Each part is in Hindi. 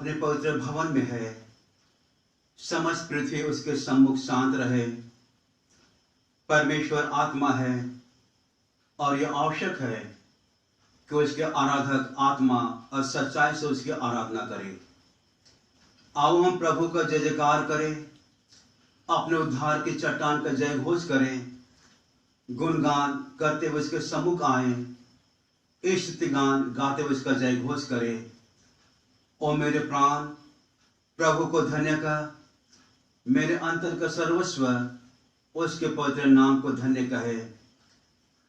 अपने पवित्र भवन में है। समस्त पृथ्वी उसके सम्मुख शांत रहे। परमेश्वर आत्मा है और यह आवश्यक है कि उसके आराधक आत्मा और सच्चाई से उसकी आराधना करें। आओ हम प्रभु का जय जयकार करें, अपने उद्धार की चट्टान का जय घोष करें, गुणगान करते हुए उसके सम्मुख आए, स्तुति गान गाते हुए उसका जय घोष करें। ओ मेरे प्राण प्रभु को धन्य कर, मेरे अंतर का सर्वस्व उसके पवित्र नाम को धन्य कहे।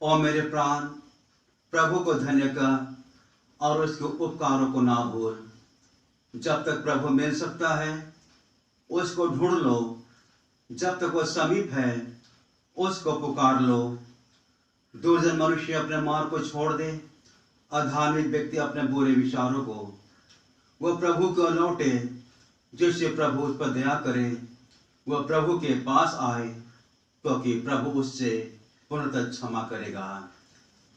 ओ मेरे प्राण प्रभु को धन्य कर और उसके उपकारों को ना भूल। जब तक प्रभु मिल सकता है उसको ढूंढ लो, जब तक वह समीप है उसको पुकार लो। दुर्जन मनुष्य अपने मार्ग को छोड़ दे, अधार्मिक व्यक्ति अपने बुरे विचारों को वह प्रभु को लौटे। जिससे प्रभु उस पर दया करे वह प्रभु के पास आए, क्योंकि प्रभु उससे पूर्णतः क्षमा करेगा।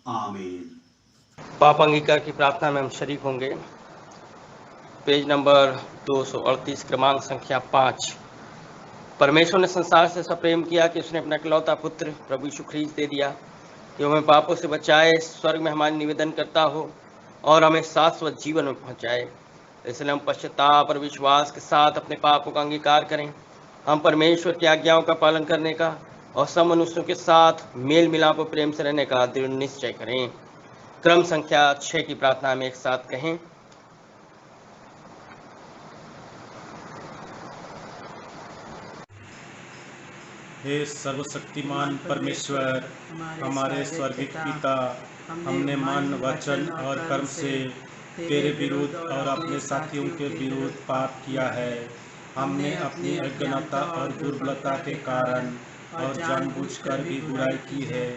आमीन। पाप अंगीकार की प्रार्थना में हम शरीक होंगे। पेज नंबर 238, क्रमांक संख्या 5। परमेश्वर ने संसार से ऐसा प्रेम किया कि उसने अपना इकलौता पुत्र प्रभु यीशु ख्रीस्त दे दिया कि हमें पापों से बचाए, स्वर्ग में हमारी निवेदन करता हो और हमें शाश्वत जीवन में पहुंचाए। इसलिए हम पश्चाताप और विश्वास के साथ अपने पापों का अंगीकार करें। हम परमेश्वर की आज्ञाओं का पालन करने का और सब मनुष्यों के साथ मेल मिलाप और प्रेम से रहने का दृढ़ निश्चय करें। क्रम संख्या 6 की प्रार्थना में एक साथ कहें। हे सर्वशक्तिमान परमेश्वर, हमारे स्वर्गीय पिता, हमने मन, वचन और कर्म से तेरे विरुद्ध और अपने साथियों के विरुद्ध पाप किया है। हमने अपनी अज्ञानता और दुर्बलता के कारण और जानबूझकर भी बुराई की है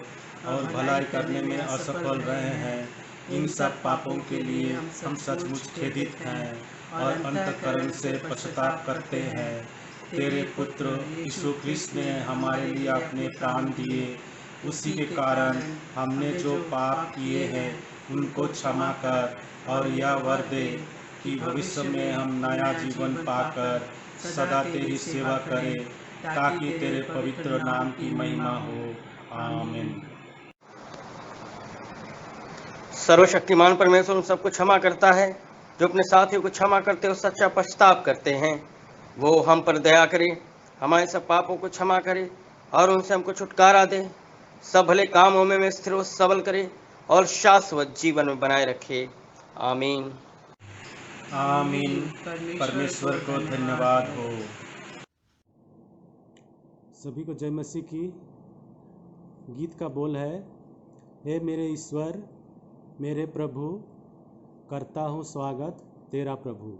और भलाई करने में असफल रहे हैं। इन सब पापों के लिए हम सचमुच खेदित हैं और अंतःकरण से पश्चाताप करते हैं। तेरे पुत्र यीशु ख्रीस्त ने हमारे लिए अपने प्राण दिए, उसी के कारण हमने जो पाप किए हैं उनको क्षमा कर और यह वर दे कि भविष्य में हम नया जीवन पाकर सदा तेरी सेवा करें, ताकि तेरे पवित्र नाम की महिमा हो। आमीन। सर्वशक्तिमान परमेश्वर उन सबको क्षमा करता है जो अपने साथियों को क्षमा करते और सच्चा पश्चाताप करते हैं। वो हम पर दया करे, हमारे सब पापों को क्षमा करे और उनसे हमको छुटकारा दे, सब भले कामों में स्थिर और सबल करे और शाश्वत जीवन में बनाए रखे। आमीन। आमीन। परमेश्वर को धन्यवाद हो। सभी को जय मसीह की। गीत का बोल है, हे मेरे ईश्वर मेरे प्रभु, करता हूँ स्वागत तेरा प्रभु।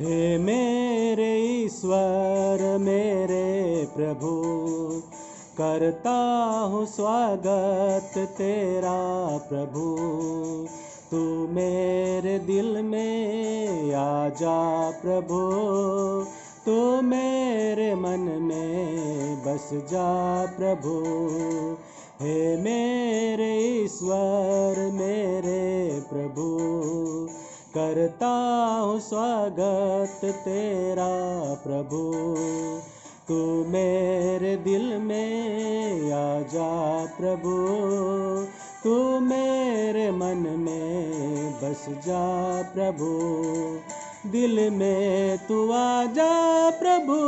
हे मेरे ईश्वर मेरे प्रभु, करता हूँ स्वागत तेरा प्रभु। तू मेरे दिल में आ जा प्रभु, तू मेरे मन में बस जा प्रभु। हे मेरे ईश्वर मेरे प्रभु, करता हूँ स्वागत तेरा प्रभु। तू मेरे दिल में आ जा प्रभु, तू मेरे मन में बस जा प्रभु। दिल में तू आ जा प्रभु,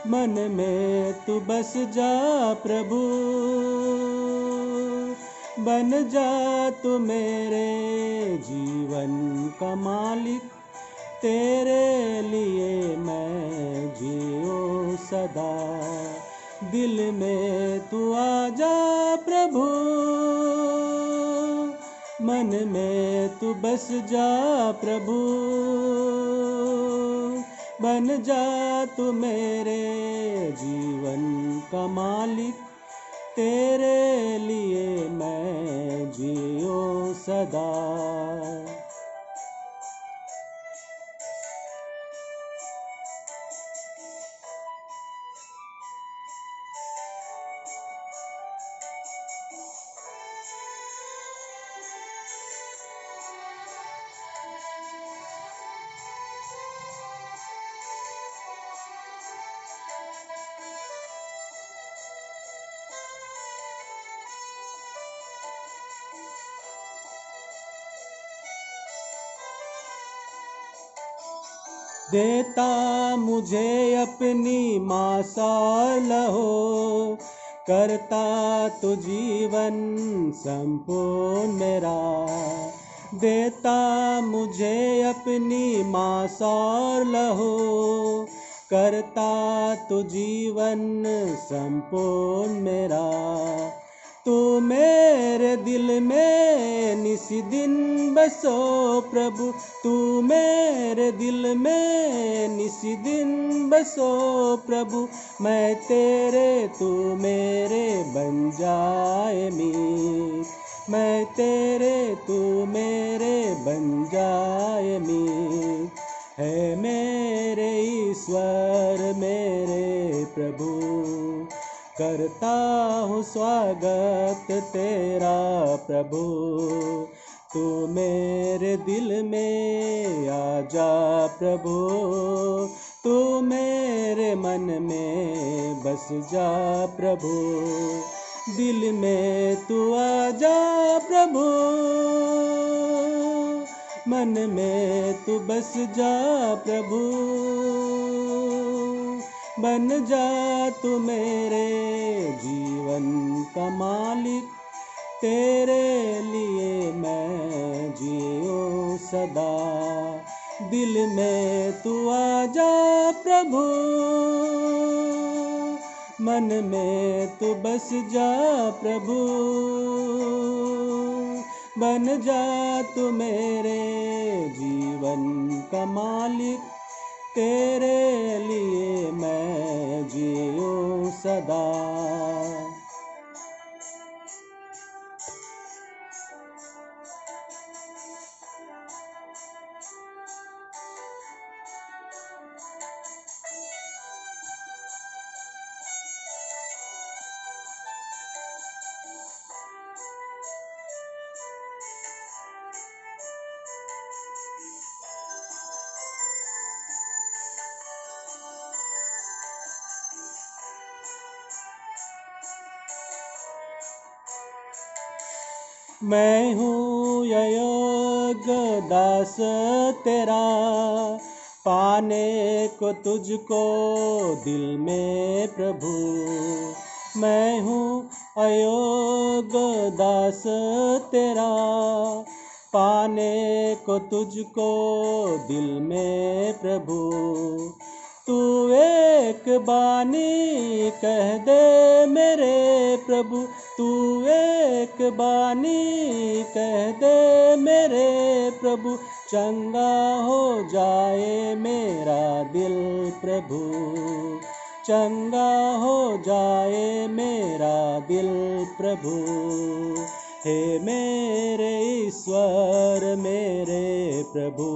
मन में तू बस जा प्रभु। बन जा तू मेरे जीवन का मालिक, तेरे लिए मैं जीऊँ सदा। दिल में तू आजा प्रभु, मन में तू बस जा प्रभु, बन जा तू मेरे जीवन का मालिक, तेरे लिए मैं जियो सदा। देता मुझे अपनी मासा लहो, करता तो जीवन संपूर्ण मेरा। देता मुझे अपनी मासा लहो, करता तो जीवन संपूर्ण मेरा। तू मेरे दिल में निसी दिन बसो प्रभु, तू मेरे दिल में निसी दिन बसो प्रभु। मैं तेरे तू मेरे बन जाए मीत, मैं तेरे तू मेरे बन जाए मीत। है मेरे ईश्वर मेरे प्रभु, करता हूँ स्वागत तेरा प्रभु। तू मेरे दिल में आजा प्रभु, तू मेरे मन में बस जा प्रभु। दिल में तू आजा प्रभु, मन में तू बस जा प्रभु। बन जा तू मेरे जीवन का मालिक, तेरे लिए मैं जियो सदा। दिल में तू आजा प्रभु, मन में तू बस जा प्रभु। बन जा तू मेरे जीवन का मालिक, तेरे लिए मैं जियो सदा। मैं हूँ अयोग्य दास तेरा, पाने को तुझको दिल में प्रभु। मैं हूँ अयोग्य दास तेरा, पाने को तुझको दिल में प्रभु। तू एक बानी कह दे मेरे प्रभु, तू एक बानी कह दे मेरे प्रभु। चंगा हो जाए मेरा दिल प्रभु, चंगा हो जाए मेरा दिल प्रभु। हे मेरे ईश्वर मेरे प्रभु,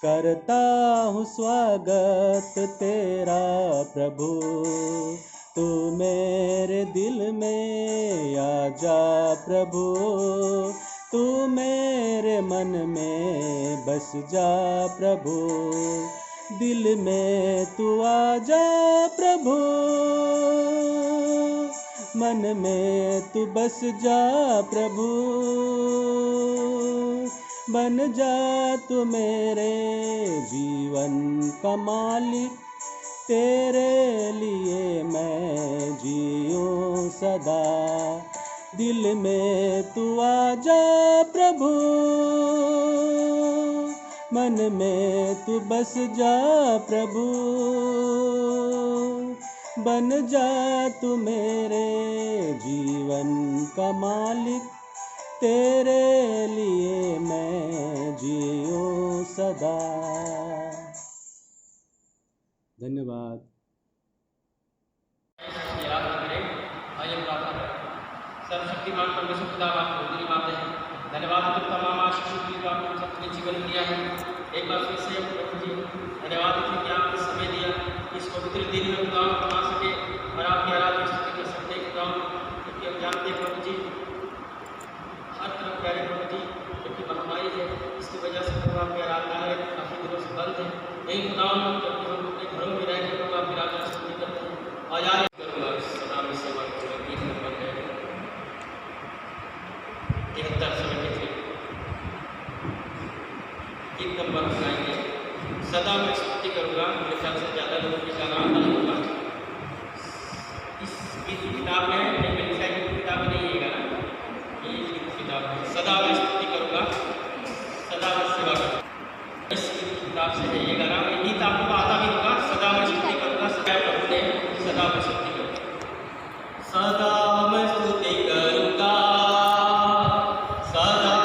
करता हूँ स्वागत तेरा प्रभु। तू मेरे दिल में आजा प्रभु, तू मेरे मन में बस जा प्रभु। दिल में तू आजा प्रभु, मन में तू बस जा प्रभु। बन जा तू मेरे जीवन का मालिक, तेरे लिए मैं जियो सदा। दिल में तू आजा प्रभु, मन में तू बस जा प्रभु। बन जा तू मेरे जीवन का मालिक, तेरे लिए मैं जियो सदा। धन्यवाद। सर्वशक्तिमान परमेश्वर पिता आपको धन्यवाद है। धन्यवाद है कि तमाम आशीष की बात हम सबके जीवन में दिया है। एक बार फिर से प्रभु जी धन्यवाद है कि आपने समय दिया इस पवित्र दिन में खुदा बना सके और आपकी आराधना स्तुति कर सकते हैं खुदा, क्योंकि हम जानते हैं प्रभु जी हर तरफ प्यारे प्रभु जी क्योंकि महामारी है, इसकी वजह से प्रभु आपकी आराधनाएं काफ़ी दिनों से बंद है। यही खुदा जब हम अपने घरों में रह कर प्रभु आपकी आराधना स्तुति करते हैं और यार करूँगा सदा में सेवा करूँगा। गीत नंबर है 73 गीत नंबर गाएंगे सदा मैं स्तुति करूँगा। मेरे ख्याल से ज़्यादा लोगों के गाना आता नहीं होगा। इस गीत की किताब में मेरी साइड की किताब नहीं है गाना, ये गीत की किताब है सदा मैं स्तुति करूँगा, सदा मैं सेवा करूँगा। इस गीत की किताब से है ये गाना। ये गीत आपको आता भी होगा, सदा मैं स्तुति करूँगा, सदा प्रभु ने सदा मैं स्तुति करूँगा, सदा मैं स्तुति करूँगा, सदा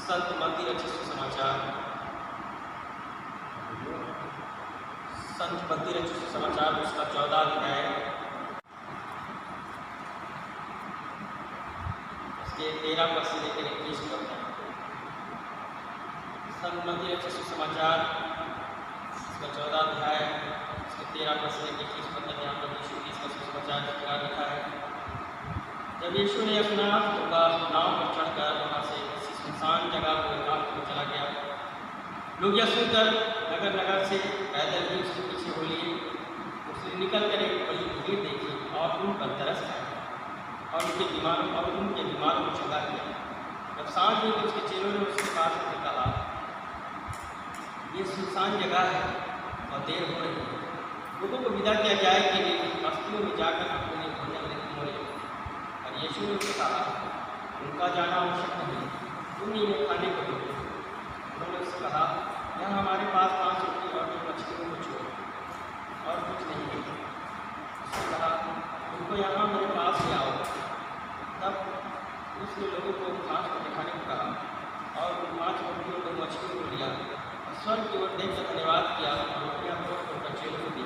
संत मत्ती रचित सुसमाचार संत मत्ती रचित सुसमाचार उसका 14 अध्याय उसके 13 पद से लेकर 21 पद तक। संत मत्ती रचित सुसमाचार उसका 14 अध्याय उसके 13 पद से लेकर 21 पद तक यहाँ पर यीशु की इसका सुसमाचार क्या लिखा है। जब यीशु ने अपना नाव पर चढ़कर वहाँ से किसी सुनसान जगह को एकांत में चला गया, लोग यह सुनकर नगर नगर से पैदल ही उसके पीछे हो लिए। उसने निकल कर एक बड़ी भीड़ देखी और उन पर तरस खाया और उनके बीमारों को चंगा किया। जब सांझ हुई तो उसके चेलों ने उसके पास आकर कहा, ये सुनसान जगह है और देर हो रही है, लोगों को विदा किया जाए कि वे बस्तियों में जाकर अपने लिए भोजन मोड़े। और यीशु ने उससे कहा, उनका जाना आवश्यक नहीं, तुम इन्हें खाने को दो। उन्होंने उससे कहा, यहाँ हमारे पास 5 रोटी और 2 मछलियों को छोड़ और कुछ नहीं है। उसने कहा, उनको यहाँ मेरे पास ले आओ। तब उसने लोगों को 5 रोटी खाने को कहा और उन 5 रोटी और 2 मछलियों को लिया और स्वर्ग की ओर देखकर धन्यवाद किया और रोटियाँ तोड़कर चेलों को दी।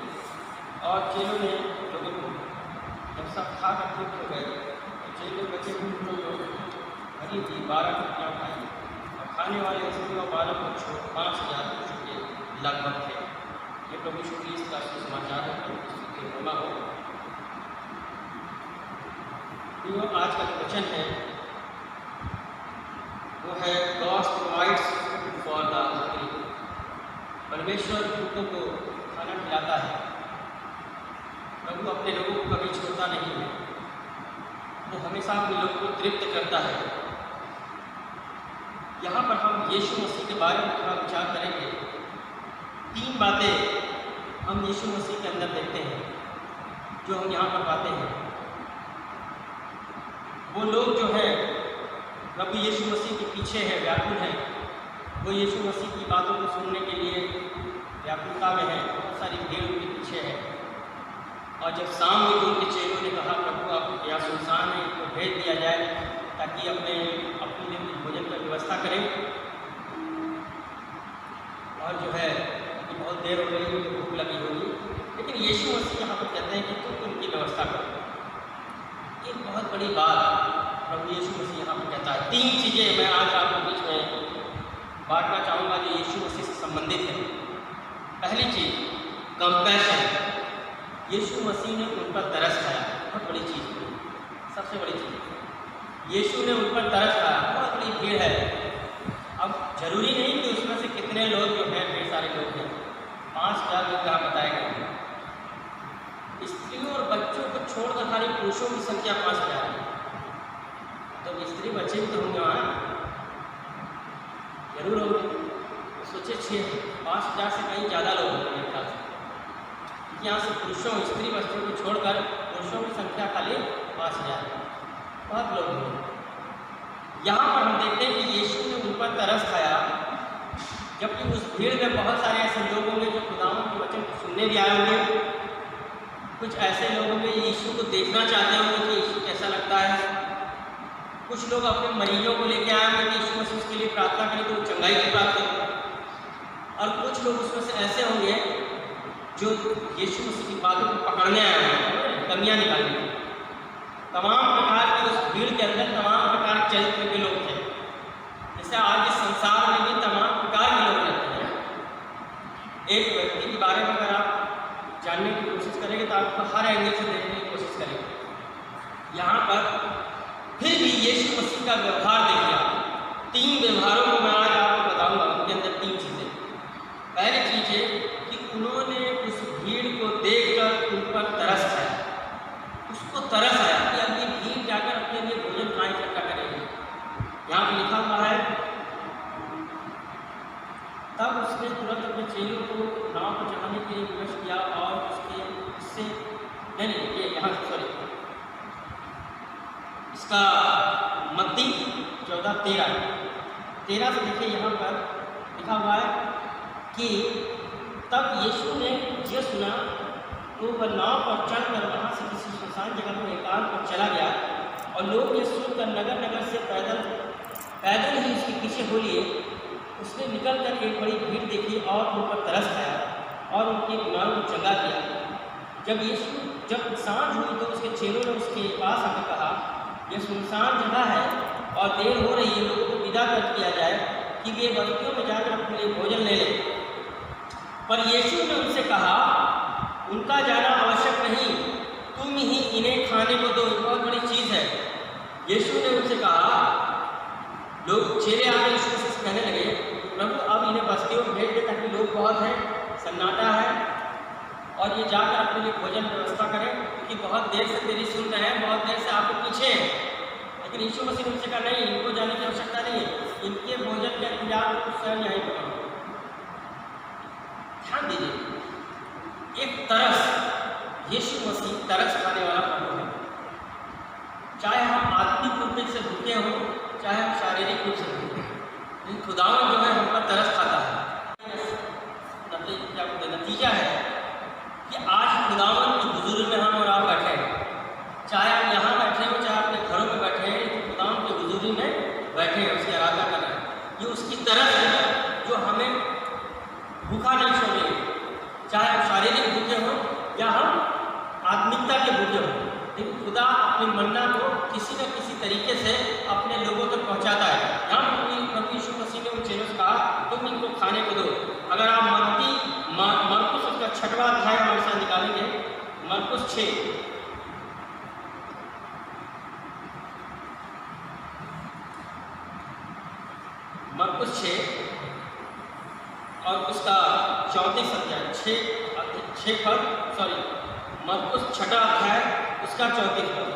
और चेलों ने लोगों को जब सब खाकर तृप्त हो गए तो चेलों बचे हुए लोग भरी हुई 12 रोटियाँ खाई और खाने वाले स्त्रियों और बालक को छोड़ 5000 पुरुषों के लगभग थे। ये प्रभु यीशु क्रिस्त का सुसमाचार है। प्रभु की महिमा हो। जो आज का जो वचन है वो है God provides for the hungry. परमेश्वर भूखों को खाना खिलाता है। प्रभु अपने लोगों को कभी छोड़ता नहीं है, वो हमेशा अपने लोगों को तृप्त करता है। यहाँ पर हम यीशु मसीह के बारे में थोड़ा विचार करेंगे। 3 बातें हम यीशु मसीह के अंदर देखते हैं जो हम यहाँ पर पाते हैं। वो लोग जो है प्रभु यीशु मसीह के पीछे है, व्याकुल है। वो यीशु मसीह की बातों को सुनने के लिए व्याकुलता में है। बहुत सारी भीड़ उनके पीछे है। और जब शाम में उनके चेलों ने कहा, प्रभु आप यहाँ सुनसान है, इनको भेज दिया जाए ताकि अपने लिए भोजन की व्यवस्था करें। और जो है कि बहुत देर हो गई, उनको भूख लगी होगी, लेकिन यीशु मसीह यहाँ पर कहते हैं कि तुम उनकी व्यवस्था करो। एक बहुत बड़ी बात प्रभु यीशु मसीह यहाँ पर कहता है। 3 चीज़ें मैं आज आपके बीच में बांटना चाहूँगा जो यीशु मसीह से संबंधित है। पहली चीज़ कंपैशन। यीशु मसीह ने उन पर तरस खाया। बहुत बड़ी चीज़ है, सबसे बड़ी चीज़ यीशु ने उन पर तरस खाया। बहुत बड़ी भीड़ है। अब जरूरी नहीं कि उसमें से कितने लोग जो हैं, ढेर सारे लोग हैं। 5000 लोग यहाँ बताए गए हैं। स्त्रियों और बच्चों को छोड़कर खाली पुरुषों की संख्या 5000 है। तो स्त्री बच्चे भी तो होंगे वहाँ, जरूर होंगे। सोचे 5000 से कहीं ज़्यादा लोग होंगे मेरे ख्याल से। यहाँ से पुरुषों स्त्री बच्चों को छोड़कर पुरुषों की संख्या खाली 5000 है। बहुत लोग होंगे। यहाँ पर हम देखते हैं कि यीशु ने उन पर तरस खाया, जबकि उस भीड़ में बहुत सारे ऐसे लोग होंगे जो खुदावंद के वचन को सुनने भी आए होंगे। कुछ ऐसे लोग होंगे यीशु को देखना चाहते होंगे कि यीशु कैसा लगता है। कुछ लोग अपने मरीजों को लेकर आए होंगे कि यीशु मसीह उसके लिए प्रार्थना करें तो वो चंगाई की प्राप्त हो। और कुछ लोग उसमें से ऐसे होंगे जो यीशु मसीह की बातों को पकड़ने आए होंगे, कमियाँ निकालने के। तमाम प्रकार की उस भीड़ के अंदर तमाम प्रकार के चरित्र के लोग थे। जैसे आज इस संसार में भी तमाम प्रकार के लोग रहते हैं। एक व्यक्ति के बारे में अगर आप जानने की कोशिश करेंगे तो आपको हर एंगल से देखने की कोशिश करेंगे। यहाँ पर फिर भी यीशु मसीह का व्यवहार देखिए। 3 व्यवहारों को मैं आज आपको बताऊंगा। उनके अंदर 3 चीज़ें। पहली चीज़ है कि उन्होंने उस भीड़ को देखकर उन पर तरस खाया। उसको तरस आया कि अब ये भीड़ जाकर अपने लिए भोजन कहाँ इकट्ठा करेंगे। यहाँ पर लिखा हुआ है, तब उसने तुरंत अपने चेलों को नाव पर चढ़ाने के लिए विवश किया और इससे नहीं, ये यहाँ से सॉरी, इसका मत्ती 14:13 से देखिए। यहाँ पर लिखा हुआ है कि तब यीशु ने यह सुना तो वह नाव पर चढ़कर वहाँ से किसी सुनसान जगह पर एकांत पर चला गया और लोग ये सुनकर नगर नगर से पैदल ही उसके पीछे हो लिए। उसने निकल कर एक बड़ी भीड़ देखी और उन पर तरस खाया और उनके बीमारों को चंगा किया। जब सांझ हुई तो उसके चेलों ने उसके पास आकर कहा, यह सुनसान जगह है और देर हो रही है, लोगों को विदा कर दिया जाए कि वे बस्तियों में जाकर अपने लिए भोजन ले लें। पर यीशु ने उनसे कहा, उनका जाना आवश्यक नहीं, तुम ही इन्हें खाने को दो, बहुत बड़ी चीज़ है। यीशु ने उनसे कहा, लोग चेले आकर यीशु से कहने लगे, प्रभु अब इन्हें बस्तियों में भेज दे ताकि लोग बहुत हैं, सन्नाटा है, और ये जाकर अपने लिए भोजन व्यवस्था करें, क्योंकि बहुत देर से तेरी सुन रहे हैं, बहुत देर से आपके पीछे हैं। लेकिन यीशु मसीह ने उनसे कहा, नहीं, इनको जाने की आवश्यकता नहीं है, इनके भोजन का इंतजार कुछ स्वयं यहीं पर करो। ध्यान दीजिए, एक तरस, यीशु मसीह तरस खाने वाला प्रभु है। चाहे हम आत्मिक रूप से भूखे हों, चाहे हम शारीरिक रूप से भूखे हों, लेकिन खुदावन जो है हम पर तरस खाता है। नतीजा है कि आज खुदावन की हुजूरी में हम और आप बैठे हैं, चाहे हम यहाँ बैठे हो, चाहे अपने घरों में बैठे हैं, लेकिन खुदावन की हुजूरी में बैठे हैं, उसकी आराधना कर रहे हैं। ये उसकी तरस है जो हमें भूखा नहीं छोड़ेगी, चाहे हम शारीरिक भूखे हों या हम आत्मिकता के भूखे हों, लेकिन खुदा अपने मन्ना को किसी न किसी तरीके से अपने लोगों तक पहुंचाता है। यहाँ प्रभु यीशु मसीह ने उन चेलों से कहा, तुम इनको खाने को दो। अगर आप मरकुस उसका 6वां अध्याय हमारे साथ निकालेंगे, मरकुस 6, मरकुस 6 और उसका 34 अध्याय, मरकुस 6वां अध्याय उसका 34 पद।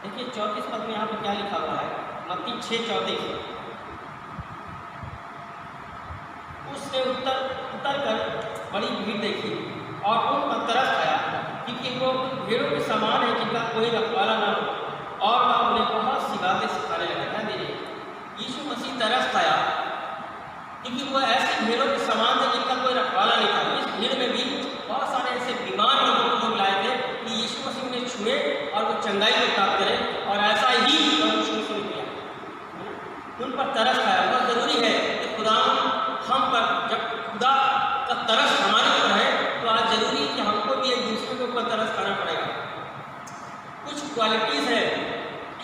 देखिए 34 पद में यहाँ पर क्या लिखा हुआ है, मत्ती 6:34। उसने उतर कर बड़ी भीड़ देखी और उन पर तरस खाया, क्योंकि वो भेड़ों के समान है जिनका कोई रखवाला न हो, और वह उन्हें बहुत सी बातें सिखाने लगा। ध्यान दीजिए, यीशु मसीह तरस खाया क्योंकि वो ऐसे भेड़ों के समान थे जिनका कोई रखवाला नहीं था। इस भीड़ में भी बहुत सारे ऐसे बीमार लोगों को लोग लाए थे कि यीशु मसीह ने छुए और वो चंगाई को प्राप्त करें, और ऐसा ही यीशु मसीह ने किया, उन पर तरस खाया। बहुत ज़रूरी है कि खुदा हम पर, जब खुदा का तरस हमारे ऊपर है, तो आज जरूरी है कि हमको भी एक दूसरे के ऊपर तरस खाना पड़ेगा। कुछ क्वालिटीज़ है,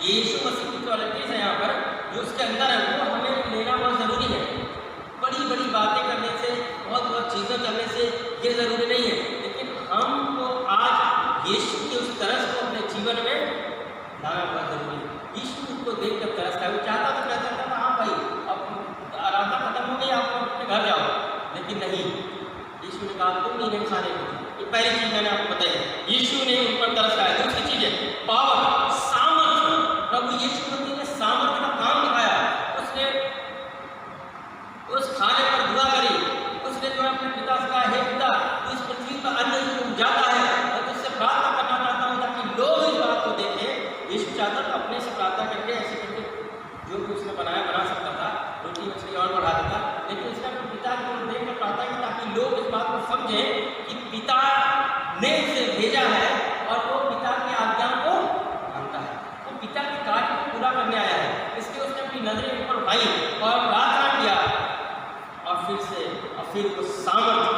यीशु मसीह की क्वालिटीज़ है यहाँ पर, जो उसके अंदर है, वो हमें लेना बहुत ज़रूरी है। बड़ी बड़ी बातें करने से, बहुत चीज़ें करने से ये ज़रूरी नहीं है, लेकिन हमको आज यीशु के उस तरस को अपने जीवन में लाना बहुत ज़रूरी है। यीशु उसको देख कर तरस था, वो चाहता तो क्या चाहता था, हाँ भाई अब आराधना खत्म हो गई, आप अपने घर जाओ, लेकिन नहीं, यीशु ने कहा तुम इन्हें खाने को। ये पहली चीज़ मैंने आपको बताई, यीशु ने उन पर तरस खाया। दूसरी चीज़ है पावर, सामर्थ्य। प्रभु यीशु मसीह ने सामर्थ्य का काम दिखाया। उसने उस खाने पर दुआ करी, उसने जो अपने पिता से कहा, हे पिता, इस पृथ्वी पर अन्न जाता है और तुझसे प्रार्थना करना चाहता हूँ ताकि लोग इस बात को देखें। यीशु चाहता था अपने से प्रार्थना करके, ऐसे करके जो भी उसने बना सकता था, रोटी मछली और बढ़ा देता, लेकिन उसने अपने पिता की ओर देखकर प्रार्थना की ताकि लोग इस बात को समझें कि पिता ने उसे भेजा है और वो पिता की आज्ञा को मानता है, वो पिता के कार्य को पूरा करने आया है। इसलिए उसने अपनी नजरें ऊपर उठाई और प्रार्थना किया, और फिर वो सामर्थ्य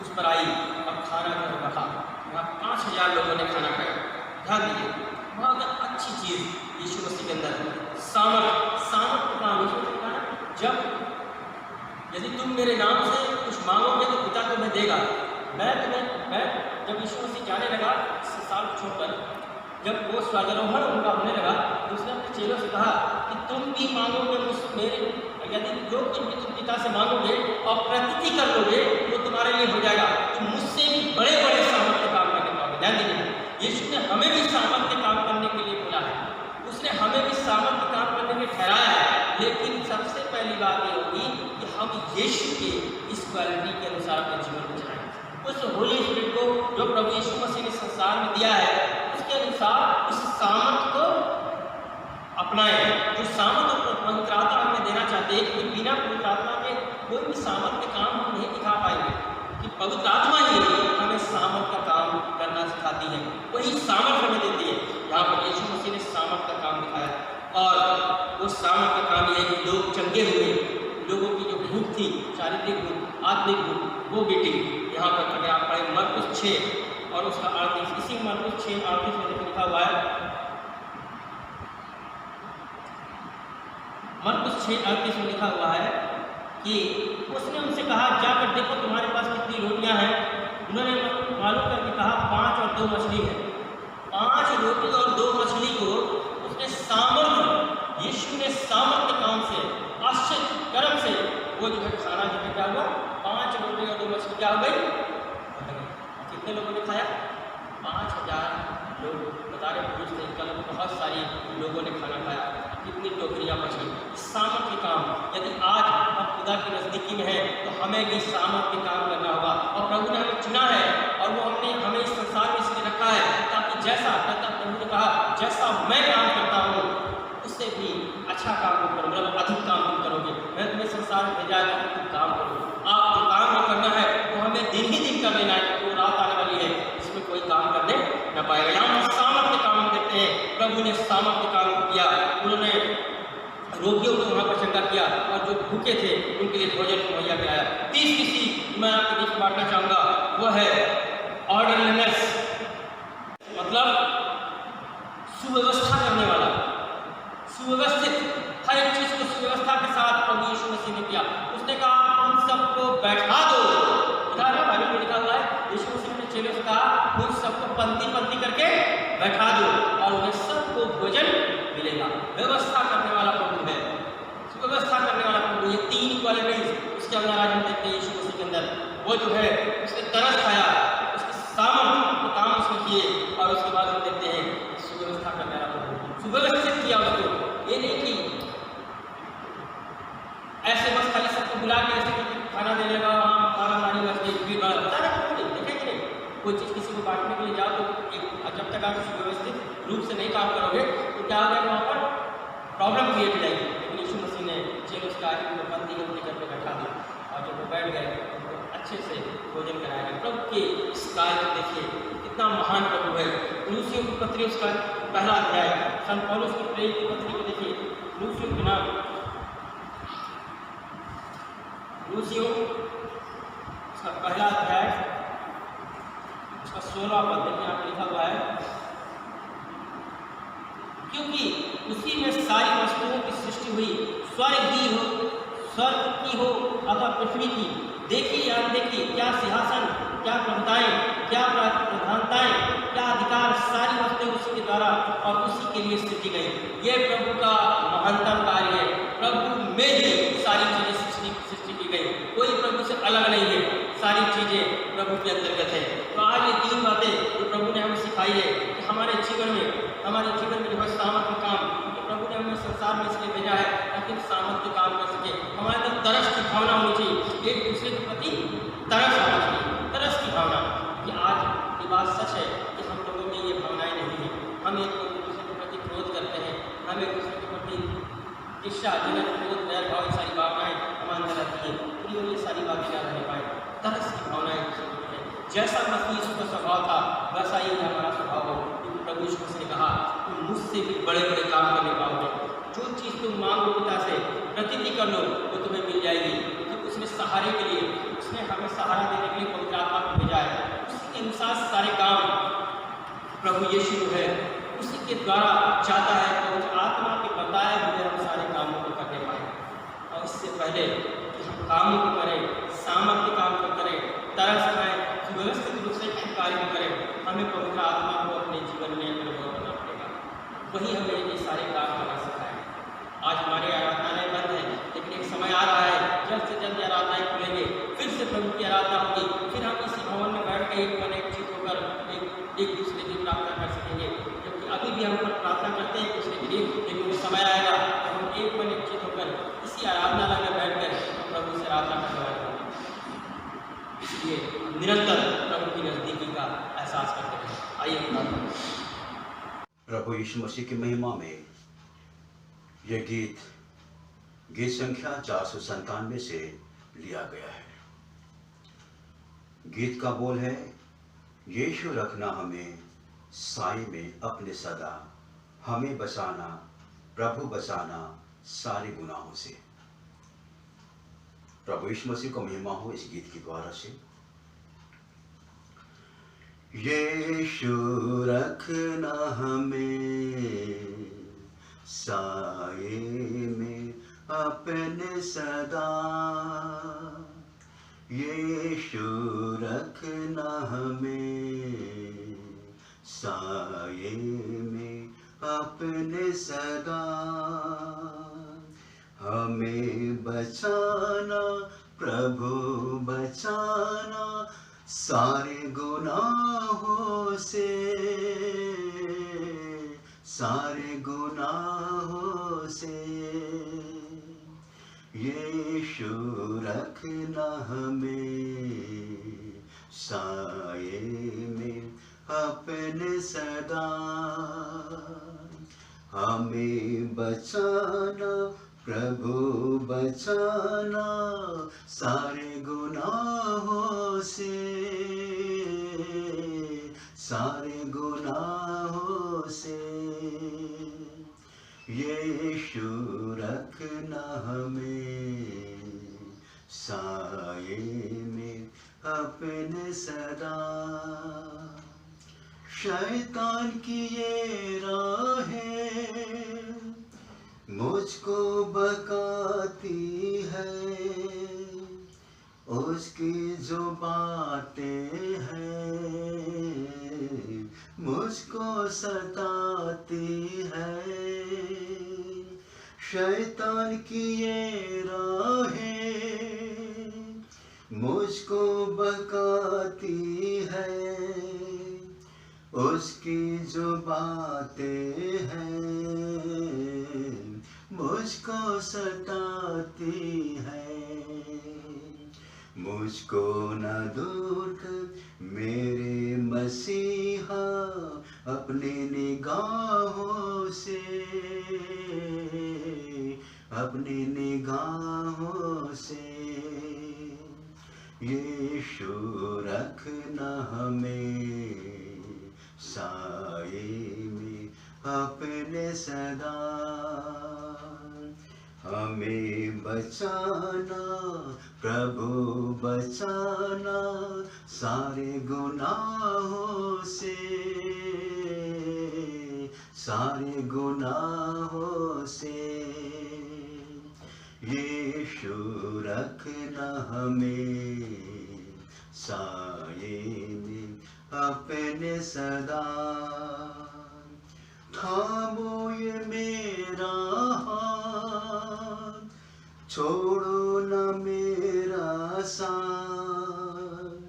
उस पर आई और खाना कर रखा। वहाँ 5000 लोगों ने खाना खाया। ध्यान दीजिए, बहुत अच्छी चीज़ यीशु मसीह के अंदर सामर्थ्य का हमेशा, यदि तुम मेरे नाम से कुछ मांगोगे तो पिता तुम्हें देगा। मैं जब यीशु मसीह जाने लगा साल छोड़कर, जब वो स्वर्गारोहण उनका होने लगा, तो उसने अपने चेलों से कहा कि तुम भी मांगोगे मुझसे, मेरे यदि जो कुछ भी तुम पिता से मांगोगे और प्रतिति कर लोगे, वो तुम्हारे लिए हो जाएगा, तुम मुझसे भी बड़े बड़े सामर्थ्य काम करने पाओगे। ध्यान दीजिए, यीशु ने हमें भी सामर्थ्य काम करने के लिए बोला है, उसने हमें भी सामर्थ्य काम करने में ठहराया है। लेकिन सबसे पहली बात ये होगी कि हम यीशु के इस क्वालिटी के अनुसार अपने जीवन में चलाएं। उस होली स्पिरिट को जो प्रभु यीशु मसीह ने संसार में दिया है, उसके अनुसार उस सामर्थ्य को अपनाएं, जो सामर्थ्य पवित्र आत्मा हमें देना चाहते हैं। कि बिना पवित्र आत्मा के कोई भी सामर्थ्य काम हम नहीं दिखा पाएंगे, कि पवित्र आत्मा ही हमें सामर्थ्य का काम करना सिखाती है, वही सामर्थ्य हमें देती है। यहाँ पर यीशु मसीह ने सामर्थ्य का काम दिखाया, और वो सामर्थ्य का काम ये है कि लोग चंगे हुए, लोगों की जो भूख थी, शारीरिक भूख, आत्मिक भूख, वो बेटी। यहाँ पर अगर आप पढ़े मरकुस 6 और उसका 38, इसी मरकुस 6:38 में लिखा हुआ है, मरकुस 6:38 में लिखा हुआ है कि उसने उनसे कहा, जाकर देखो तुम्हारे पास कितनी रोटियां हैं। उन्होंने मालूम करके कहा, 5 और 2 मछली है। 5 रोटी और 2 मछली को उसने सामर्थ्य, यीशु ने सामर्थ्य काम से, आश्चर्य कर्म से वो जो है खाना जो है क्या हुआ, 5 रोटी और 2 मछली क्या हो गई। कितने लोगों ने खाया? 5000 लोग। बता रहे पुरुष थे, कल बहुत सारी लोगों ने खाना खाया। कितनी टोकरियाँ बची। सामर्थ्य काम, यदि आज हम खुदा की नज़दीकी में है तो हमें भी सामर्थ्य काम करना होगा। और प्रभु ने हमें चुना है और वो हमें इस संसार में इसलिए रखा है ताकि जैसा प्रभु ने कहा, जैसा मैं काम करता हूँ उससे भी अच्छा काम तुम करो, मतलब अधिक काम तुम करोगे। मैं तुम्हें संसार में भेजा है तुम काम करो। आप जो काम नहीं करना है वो हमें दिन ही दिन कर लेना है, क्योंकि वो रात आने वाली है इसमें कोई काम करने न पाएगा। यहाँ हम सामर्थ्य काम देखते हैं, प्रभु ने सामर्थ्य काम किया। उन्होंने रोगियों को वहाँ पर चंगा किया और जो भूखे थे उनके लिए भोजन मुहैया कराया। तीसरी मैं आपके बीच बांटना चाहूँगा वो है ऑर्डरनेस, मतलब सुव्यवस्था करने वाला, सुव्यवस्थित, हर एक चीज को सुव्यवस्था के साथ प्रभु यीशु मसीह ने किया। उसने कहा उन सबको बैठा दो। इधर बाइबल में लिखा हुआ है, यीशु मसीह ने चेलों से कहा उन सबको पंक्ति पंक्ति करके बैठा दो और उन्हें सबको भोजन मिलेगा। व्यवस्था करने वाला प्रभु है, सुव्यवस्था करने वाला प्रभु। ये 3 क्वालिटीज उसके अंदर आज हम देखते हैं यीशु मसीह के अंदर। वो जो है उसने तरस खाया, उसके सामर्थ्य काम उसने किए और उसके बाद हम देखते हैं सुव्यवस्था करने वाला प्रभु, सुव्यवस्थित किया उसको। ये नहीं कि ऐसे बस खाली सबको बुला के ऐसे खाना देने का मारा मारी बस भीड़ भाड़ होता है, देखेंगे नहीं। कोई चीज़ किसी को बांटने के लिए जाओ तो जब तक आप सुव्यवस्थित रूप से नहीं काम करोगे तो क्या होगा, वहाँ पर प्रॉब्लम क्रिएट हो जाएगी। लेकिन यीशु मसीह ने चेलों से कहा कि पंक्ति पंक्ति करके बैठा दिया और जब वो बैठ गए उनको अच्छे से भोजन कराया गया। प्रभु के इस कार्य को देखिए, कितना महान प्रभु है। लूसियों की पत्री उसका पहला अध्याय, संत पौलुस की प्रेरित की पत्री को देखिए, लूसियों के नाम, लूसियों उसका पहला अध्याय उसका 16वां पद देखिए, यहाँ पर लिखा हुआ है, क्योंकि उसी में सारी वस्तुओं की सृष्टि हुई, स्वर्ग की हो अथवा पृथ्वी की, देखी या अनदेखी, क्या सिंहासन, क्या प्रभुताएं, क्या प्रधानताएं, क्या अधिकार, सारी वस्तुएं उसी के द्वारा और उसी के लिए सृष्टि गई। ये प्रभु का महानतम कार्य है। प्रभु में ही सारी चीजें सृष्टि की गई, कोई प्रभु से अलग नहीं है, सारी चीजें प्रभु के अंतर्गत है। तो आज ये 3 बातें जो प्रभु ने हमें सिखाई है कि हमारे जीवन में जो है सामर्थ्य काम, तो प्रभु ने हमें संसार में इसलिए भेजा है ताकि सामर्थ्य काम कर सके। हमारे अंदर तरस की भावना होनी चाहिए, एक दूसरे के प्रति तरस होना चाहिए, तरस की भावना। कि आज की बात सच है कि हम लोगों में ये भावनाएं नहीं है। हम एक दूसरे के प्रति क्रोध करते हैं, हम एक दूसरे के प्रति ईर्ष्या, जलन, क्रोध, वैर भाव, सारी भावनाएं हमारे अंदर रहती है। पूरी ये सारी बातें याद नहीं पाए। तरस की भावनाएं जैसा मसीह यीशु का स्वभाव था वैसा ही हमारा स्वभाव हो। प्रभु यीशु मसीह ने कहा तुम मुझसे भी बड़े बड़े काम करने पाओगे, जो चीज़ तुम मांगो पिता से प्रतिज्ञा कर लो वो तुम्हें मिल जाएगी। तो उसने सहारे के लिए, उसने हमें सहारा देने के लिए पवित्र आत्मा को भेजा है। उसके अनुसार सारे काम प्रभु यीशु जो है उसी के द्वारा चाहता है पवित्र आत्मा के बताए हुए हम सारे कामों को करने पाए। और इससे पहले कि हम कामों को करें, सामर्थ्य काम को करें, तरस खाएं, सुव्यवस्थित रूप से कार्य करें, हमें पवित्र आत्मा को अपने जीवन में अनुभव करना पड़ेगा। वही हमें ये सारे काम करना सिखाए। आज हमारे आराधनाएं बंद हैं, लेकिन एक समय आ रहा है जल्द से जल्द आराधनाएं खुलेंगे, फिर से प्रभु की आराधना होगी, फिर हम इसी भवन में बैठ के एक मन एक चीज होकर एक दूसरे की प्रार्थना कर सकेंगे। क्योंकि अभी भी हम प्रार्थना करते हैं एक दूसरे के लिए, लेकिन वो समय आएगा हम एक मन एक चीज होकर इसी आराधनालय में बैठ कर हम प्रभु से आराधना करने वाले होंगे। इसलिए निरंतर प्रभु की नजदीकी का एहसास करते हैं। आइए प्रभु यीशु मसीह की महिमा में यह गीत संख्या 497 से लिया गया है। गीत का बोल है, यीशु रखना हमें साए में अपने सदा, हमें बसाना प्रभु बसाना सारे गुनाहों से। प्रभु यीशु मसीह को महिमा हो इस गीत के द्वारा से। यीशु रखना हमें साये में अपने सदा, यीशु रखना हमें साये में अपने सदा, हमें बचाना प्रभु बचाना सारे गुनाहों से, सारे गुनाहों से, यीशु रखना हमें साये में अपने सदा, हमें बचाना प्रभु बचाना सारे गुनाहों से, सारे गुनाहों से, यीशु रखना हमें साये में अपने सदा। शैतान की ये राहें मुझको बकाती है, उसकी जो बातें हैं मुझको सताती है, शैतान की ये राहें मुझको बकाती है, उसकी जो बातें हैं मुझको सताती है, मुझको न दूर कर मेरे मसीहा अपनी निगाहों से, अपनी निगाहों से, यीशु रखना हमें साये में अपने सदा, हमें बचाना प्रभु बचाना सारे गुनाहों से, सारे गुनाहों से, यीशु रखना हमें साये में अपने सदा, थामो ये मेरा हाथ छोड़ो न मेरा साथ,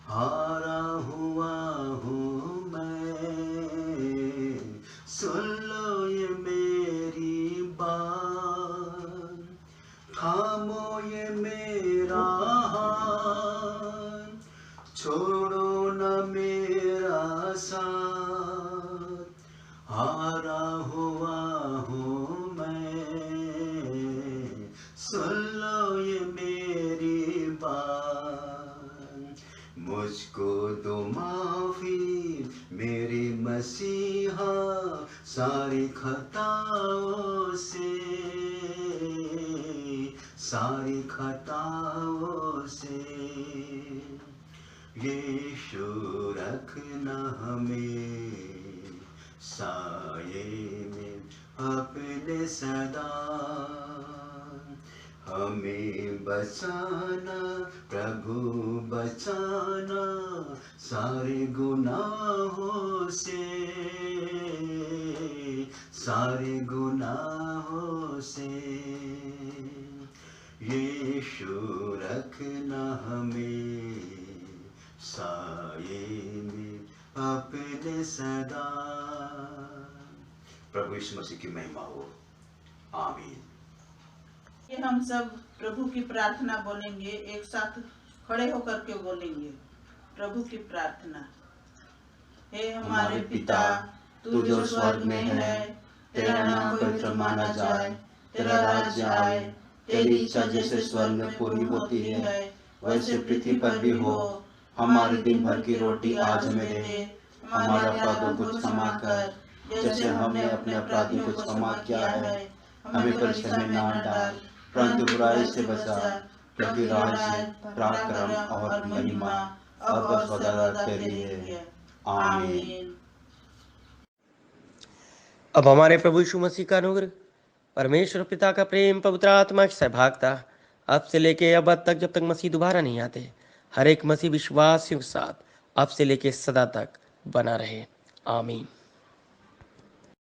हारा हुआ हूँ मैं सुन लो ये मेरी बात, थामो ये मेरा हाथ छोड़ो न मेरा साथ, हारा हुआ हूँ मैं सुन लो ये मेरी बात, मुझको दो माफी मेरे मसीहा सारी खताओं से, सारी खताओं से, यीशु रखना हमें साये में अपने सदा, हमें बचाना प्रभु बचाना सारे गुनाहों से, सारे गुनाहों से, यीशु रखना हमें साये में अपने सदा। प्रभु यीशु मसीह की महिमा हो, आमीन। ये हम सब प्रभु की प्रार्थना बोलेंगे, एक साथ खड़े होकर के बोलेंगे प्रभु की प्रार्थना। हे हमारे पिता, तू जो स्वर्ग में है, तेरा नाम पवित्र माना जाए, तेरा राज्य आए, तेरी इच्छा जैसे स्वर्ग में पूरी होती है वैसे पृथ्वी पर भी हो। हमारे दिन भर की रोटी आज हमें दे, हमारे अपराधों को क्षमा कर जैसे हमने अपने अपराधियों को क्षमा किया है, हमें परीक्षा में ना डाल परंतु बुराई से बचा, क्योंकि राज्य, पराक्रम और महिमा अब और सदा तेरी है। आमीन। अब हमारे प्रभु यीशु मसीह का अनुग्रह, परमेश्वर पिता का प्रेम, पवित्र आत्मा की सहभागिता अब से लेके अब तक, जब तक मसीह दोबारा नहीं आते, हर एक मसीह विश्वासियों के साथ अब से लेके सदा तक बना रहे। आमीन।